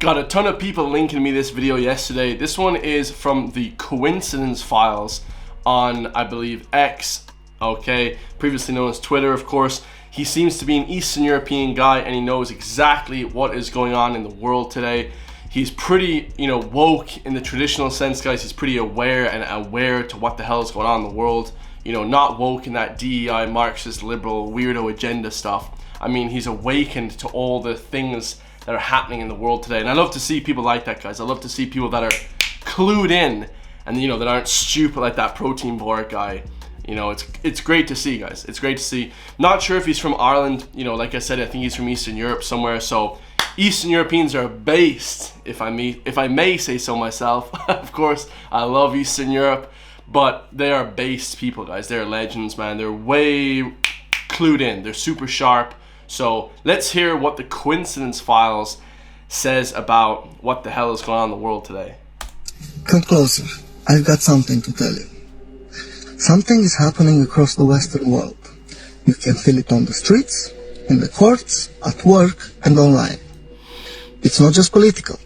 Got a ton of people linking me this video yesterday. This one is from the Coincidence Files on, I believe, X, okay, previously known as Twitter, of course. He seems to be an Eastern European guy, and he knows exactly what is going on in the world today. He's pretty, woke in the traditional sense, guys. He's pretty aware to what the hell is going on in the world. Not woke in that DEI, Marxist, liberal, weirdo agenda stuff. I mean, he's awakened to all the things that are happening in the world today. And I love to see people like that, guys. I love to see people that are clued in and, that aren't stupid like that protein bar guy. It's great to see, guys. It's great to see. Not sure if he's from Ireland. Like I said, I think he's from Eastern Europe somewhere. So Eastern Europeans are based, if I may say so myself. Of course, I love Eastern Europe, but they are based people, guys. They're legends, man. They're way clued in. They're super sharp. So let's hear what the Coincidence Files says about what the hell is going on in the world today. Come closer. I've got something to tell you. Something is happening across the Western world. You can feel it on the streets, in the courts, at work, and online. It's not just political.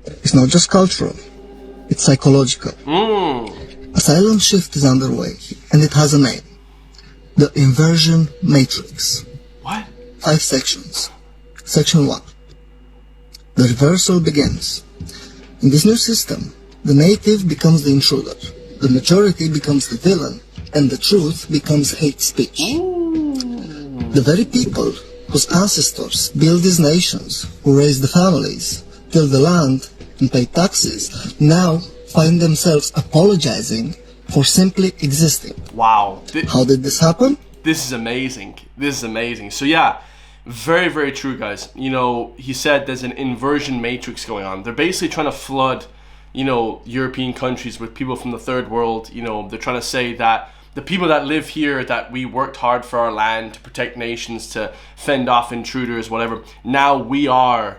It's not just cultural. It's psychological. A silent shift is underway, and it has a name. The inversion matrix. What? 5 sections. Section 1. The reversal begins. In this new system, the native becomes the intruder, the majority becomes the villain, and the truth becomes hate speech. The very people whose ancestors built these nations, who raised the families, tilled the land, and paid taxes, now find themselves apologizing for simply existing. Wow. How did this happen? This is amazing. This is amazing. So yeah, very, very true, guys. He said there's an inversion matrix going on. They're basically trying to flood, European countries with people from the third world. They're trying to say that the people that live here, that we worked hard for our land to protect nations, to fend off intruders, whatever. Now we are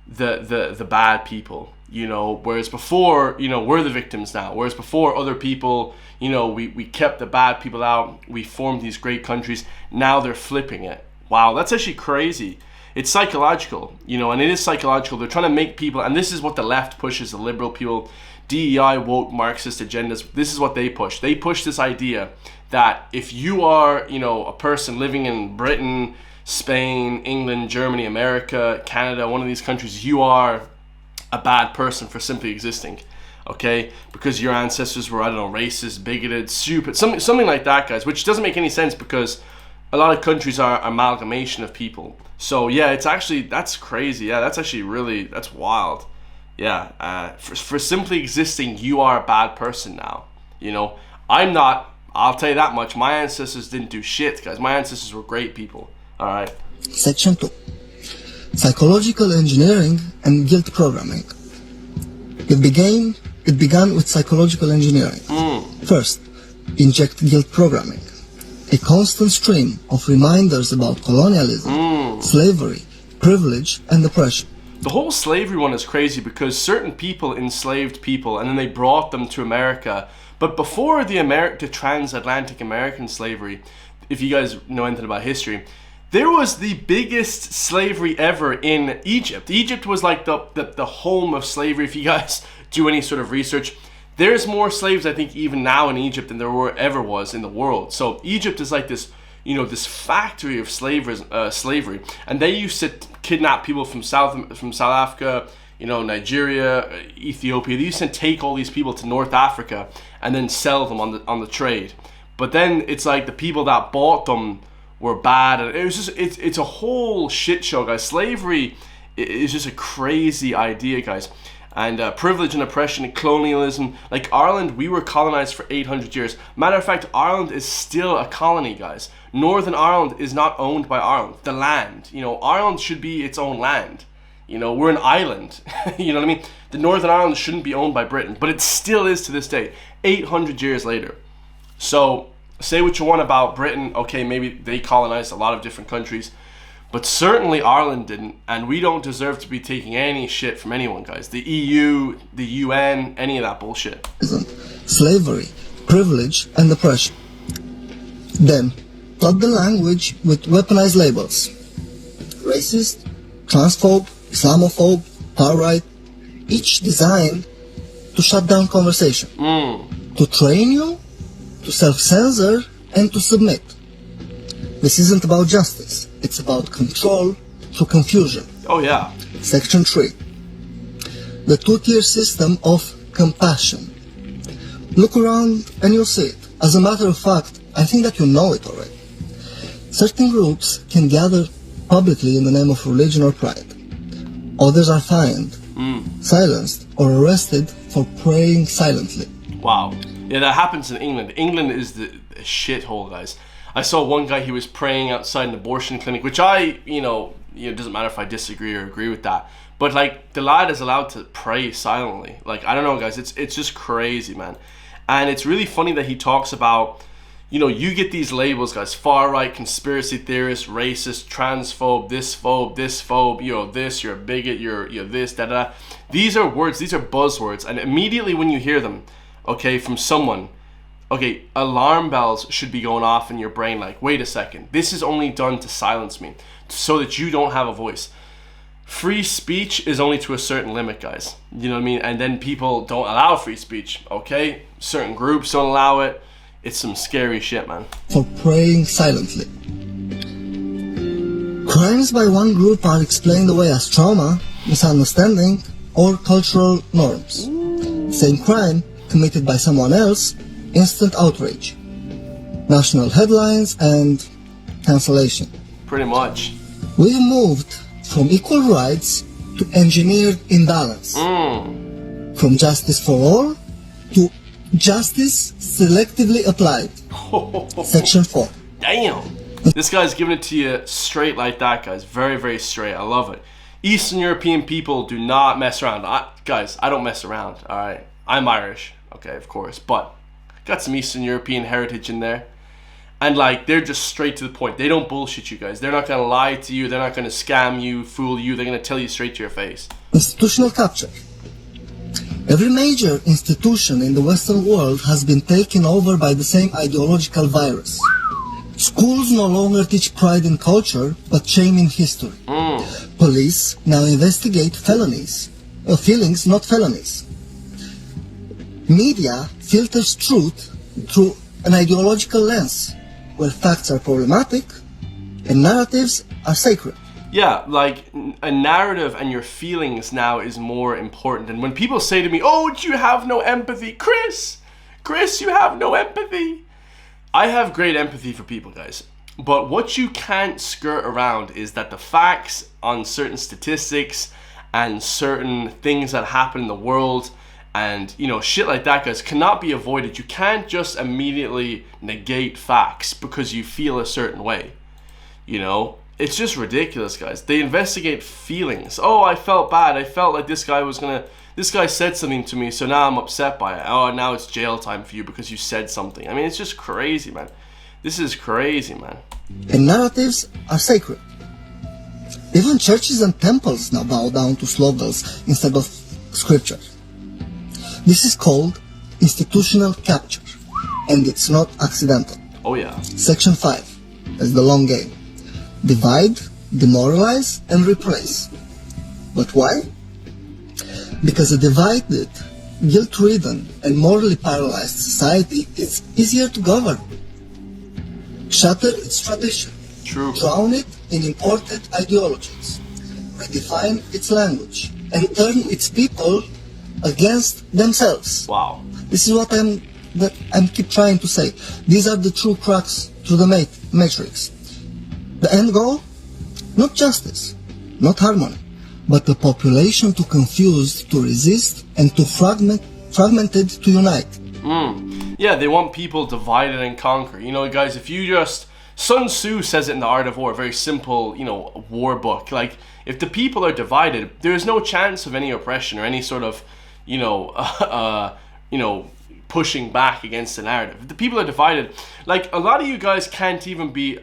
the bad people, whereas before, we're the victims now. Whereas before, other people, we kept the bad people out. We formed these great countries. Now they're flipping it. Wow, that's actually crazy. It's psychological, and it is psychological. They're trying to make people, and this is what the left pushes, the liberal people, DEI, woke, Marxist agendas. This is what they push. They push this idea that if you are, a person living in Britain, Spain, England, Germany, America, Canada, one of these countries, you are a bad person for simply existing, okay? Because your ancestors were, racist, bigoted, stupid, something like that, guys, which doesn't make any sense because a lot of countries are amalgamation of people. So yeah, that's crazy. Yeah, that's actually that's wild. Yeah, for simply existing, you are a bad person now. I'm not. I'll tell you that much. My ancestors didn't do shit, guys. My ancestors were great people. All right. Section 2. Psychological engineering and guilt programming. It began with psychological engineering. First, inject guilt programming. A constant stream of reminders about colonialism, slavery, privilege, and oppression. The whole slavery one is crazy because certain people enslaved people and then they brought them to America. But before the transatlantic American slavery, if you guys know anything about history, there was the biggest slavery ever in Egypt. Egypt was like the home of slavery. If you guys do any sort of research, there's more slaves, I think, even now in Egypt than there ever was in the world. So Egypt is like this, this factory of slavery. And they used to kidnap people from South Africa, Nigeria, Ethiopia. They used to take all these people to North Africa and then sell them on the trade. But then it's like the people that bought them were bad. And it was just, it's a whole shit show, guys. Slavery is just a crazy idea, guys. And privilege and oppression and colonialism. Like Ireland, we were colonized for 800 years. Matter of fact, Ireland is still a colony, guys. Northern Ireland is not owned by Ireland. The land, Ireland should be its own land. We're an island. You know what I mean? The Northern Ireland shouldn't be owned by Britain, but it still is to this day, 800 years later. So say what you want about Britain. Okay, maybe they colonized a lot of different countries. But certainly Ireland didn't, and we don't deserve to be taking any shit from anyone, guys. The EU, the UN, any of that bullshit. Slavery, privilege, and oppression. Then, taught the language with weaponized labels. Racist, transphobe, Islamophobe, far right, each designed to shut down conversation, to train you, to self-censor, and to submit. This isn't about justice, it's about control through confusion. Oh yeah. Section 3. The two-tier system of compassion. Look around and you'll see it. As a matter of fact, I think that you know it already. Certain groups can gather publicly in the name of religion or pride. Others are fined, silenced, or arrested for praying silently. Wow. Yeah, that happens in England. England is the shithole, guys. I saw one guy, he was praying outside an abortion clinic, which it doesn't matter if I disagree or agree with that. But like, the lad is allowed to pray silently. Like, I don't know, guys, it's just crazy, man. And it's really funny that he talks about, you get these labels, guys, far right, conspiracy theorist, racist, transphobe, this phobe, this, you're a bigot, you're this, da. These are words, these are buzzwords. And immediately when you hear them, okay, from someone, okay, alarm bells should be going off in your brain like, wait a second, this is only done to silence me, so that you don't have a voice. Free speech is only to a certain limit, guys. You know what I mean? And then people don't allow free speech, okay? Certain groups don't allow it. It's some scary shit, man. For praying silently. Crimes by one group are explained away as trauma, misunderstanding, or cultural norms. Same crime committed by someone else, instant outrage, national headlines, and cancellation. Pretty much. We've moved from equal rights to engineered imbalance. From justice for all to justice selectively applied. Section 4. Damn. This guy's giving it to you straight like that, guys. Very, very straight. I love it. Eastern European people do not mess around. Guys, I don't mess around, alright? I'm Irish, okay, of course, but got some Eastern European heritage in there. And like, they're just straight to the point. They don't bullshit you, guys. They're not gonna lie to you. They're not gonna scam you, fool you. They're gonna tell you straight to your face. Institutional capture. Every major institution in the Western world has been taken over by the same ideological virus. Schools no longer teach pride in culture, but shame in history. Police now investigate felonies. Feelings, not felonies. Media filters truth through an ideological lens, where facts are problematic and narratives are sacred. Yeah, like a narrative and your feelings now is more important. And when people say to me, oh, you have no empathy, Chris, you have no empathy. I have great empathy for people, guys. But what you can't skirt around is that the facts on certain statistics and certain things that happen in the world and, shit like that, guys, cannot be avoided. You can't just immediately negate facts because you feel a certain way. It's just ridiculous, guys. They investigate feelings. Oh, I felt bad. I felt like this guy said something to me, so now I'm upset by it. Oh, now it's jail time for you because you said something. I mean, it's just crazy, man. This is crazy, man. And narratives are sacred. Even churches and temples now bow down to slogans instead of scripture. This is called institutional capture, and it's not accidental. Oh yeah. Section 5 is the long game. Divide, demoralize, and replace. But why? Because a divided, guilt-ridden, and morally paralyzed society is easier to govern. Shatter its tradition. True. Drown it in imported ideologies. Redefine its language. And turn its people against themselves. Wow. This is what I'm keep trying to say. These are the true cracks to the matrix. The end goal? Not justice, not harmony, but a population too confused to resist and too fragmented to unite. Yeah, they want people divided and conquer. Guys, if you just... Sun Tzu says it in The Art of War, a very simple, war book. Like, if the people are divided, there is no chance of any oppression or any sort of, pushing back against the narrative. If the people are divided, like, a lot of you guys can't even be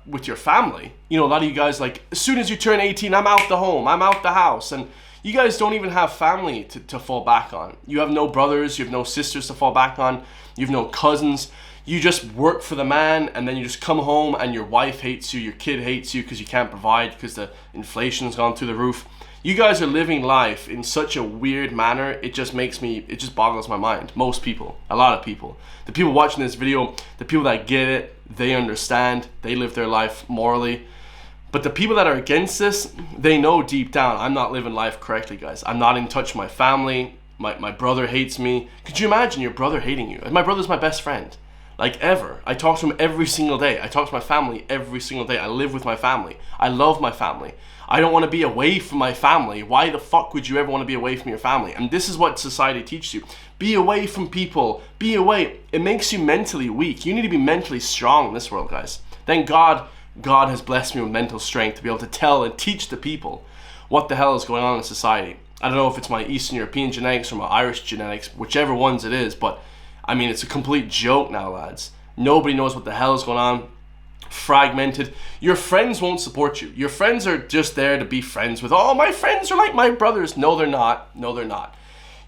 with your family. A lot of you guys, like, as soon as you turn 18, I'm out the home, I'm out the house, and you guys don't even have family to fall back on. You have no brothers, you have no sisters to fall back on, you have no cousins. You just work for the man, and then you just come home and your wife hates you, your kid hates you because you can't provide because the inflation's gone through the roof. You guys are living life in such a weird manner, it just boggles my mind. Most people, a lot of people. The people watching this video, the people that get it, they understand, they live their life morally. But the people that are against this, they know deep down, I'm not living life correctly, guys. I'm not in touch with my family. My brother hates me. Could you imagine your brother hating you? My brother's my best friend. Like, ever. I talk to him every single day. I talk to my family every single day. I live with my family. I love my family. I don't want to be away from my family. Why the fuck would you ever want to be away from your family? And this is what society teaches you. Be away from people. Be away. It makes you mentally weak. You need to be mentally strong in this world, guys. Thank God has blessed me with mental strength to be able to tell and teach the people what the hell is going on in society. I don't know if it's my Eastern European genetics or my Irish genetics, whichever ones it is, but I mean, it's a complete joke now, lads. Nobody knows what the hell is going on. Fragmented. Your friends won't support you. Your friends are just there to be friends with. Oh, my friends are like my brothers. No, they're not. No, they're not.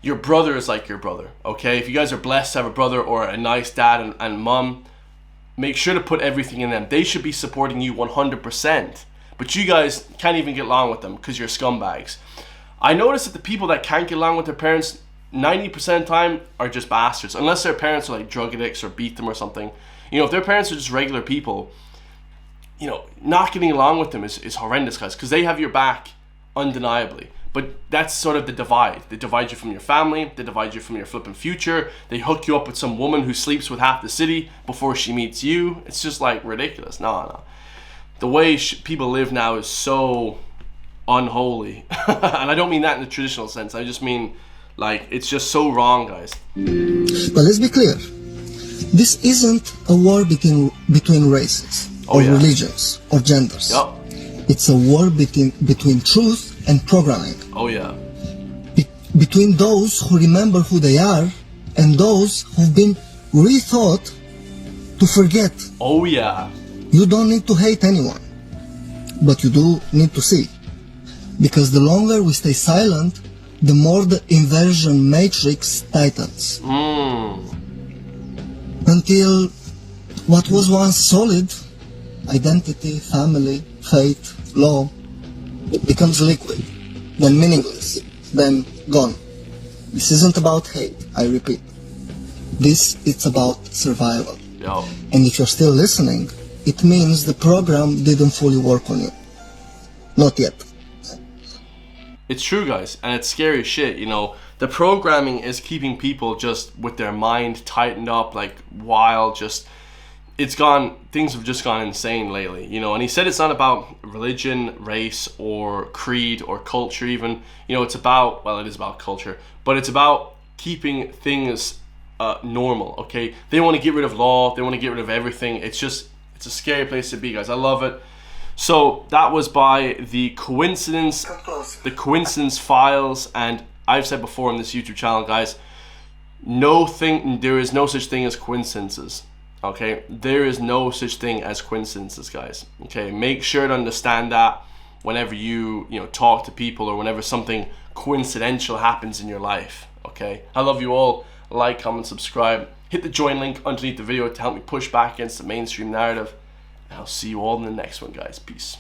Your brother is like your brother, okay? If you guys are blessed to have a brother or a nice dad and mom, make sure to put everything in them. They should be supporting you 100%. But you guys can't even get along with them because you're scumbags. I notice that the people that can't get along with their parents 90% of the time are just bastards. Unless their parents are like drug addicts or beat them or something. You know, if their parents are just regular people, you know, not getting along with them is horrendous, guys. Because they have your back undeniably. But that's sort of the divide. They divide you from your family. They divide you from your flipping future. They hook you up with some woman who sleeps with half the city before she meets you. It's just like ridiculous. No. The way people live now is so unholy. And I don't mean that in the traditional sense. I just mean, like, it's just so wrong, guys. But let's be clear. This isn't a war between races, or religions, or genders. Yep. It's a war between truth and programming. Oh yeah. Between those who remember who they are and those who've been rethought to forget. Oh yeah. You don't need to hate anyone, but you do need to see. Because the longer we stay silent, the more the inversion matrix tightens. Until what was once solid, identity, family, faith, law, it becomes liquid, then meaningless, then gone. This isn't about hate, I repeat. It's about survival. Yo. And if you're still listening, it means the program didn't fully work on you. Not yet. It's true, guys, and it's scary shit, you know. The programming is keeping people just with their mind tightened up, like wild, things have just gone insane lately, you know. And he said it's not about religion, race, or creed, or culture even. You know, it is about culture, but it's about keeping things normal, okay? They want to get rid of law, they want to get rid of everything. It's a scary place to be, guys. I love it. So that was by the Coincidence Files, and I've said before on this YouTube channel, guys, there is no such thing as coincidences. Okay, there is no such thing as coincidences, guys. Okay, make sure to understand that whenever you talk to people or whenever something coincidental happens in your life. Okay, I love you all. Like, comment, subscribe. Hit the join link underneath the video to help me push back against the mainstream narrative. I'll see you all in the next one, guys. Peace.